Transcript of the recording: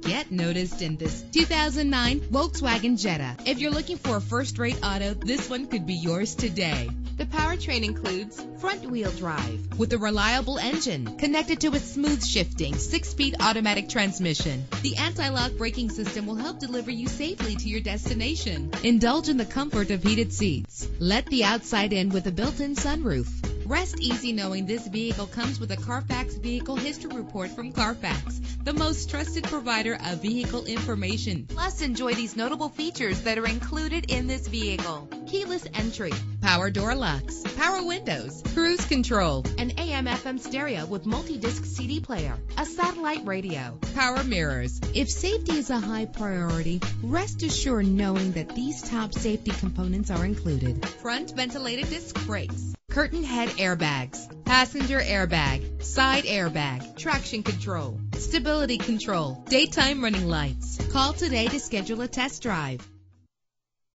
Get noticed in this 2009 Volkswagen Jetta. If you're looking for a first-rate auto, this one could be yours today. The powertrain includes front-wheel drive with a reliable engine connected to a smooth shifting 6-speed automatic transmission. The anti-lock braking system will help deliver you safely to your destination. Indulge in the comfort of heated seats. Let the outside in with a built-in sunroof. Rest easy knowing this vehicle comes with a Carfax Vehicle History Report from Carfax, the most trusted provider of vehicle information. Plus, enjoy these notable features that are included in this vehicle: keyless entry, power door locks, power windows, cruise control, an AM/FM stereo with multi-disc CD player, a satellite radio, power mirrors. If safety is a high priority, rest assured knowing that these top safety components are included: front ventilated disc brakes, curtain head airbags, passenger airbag, side airbag, traction control, stability control, daytime running lights. Call today to schedule a test drive.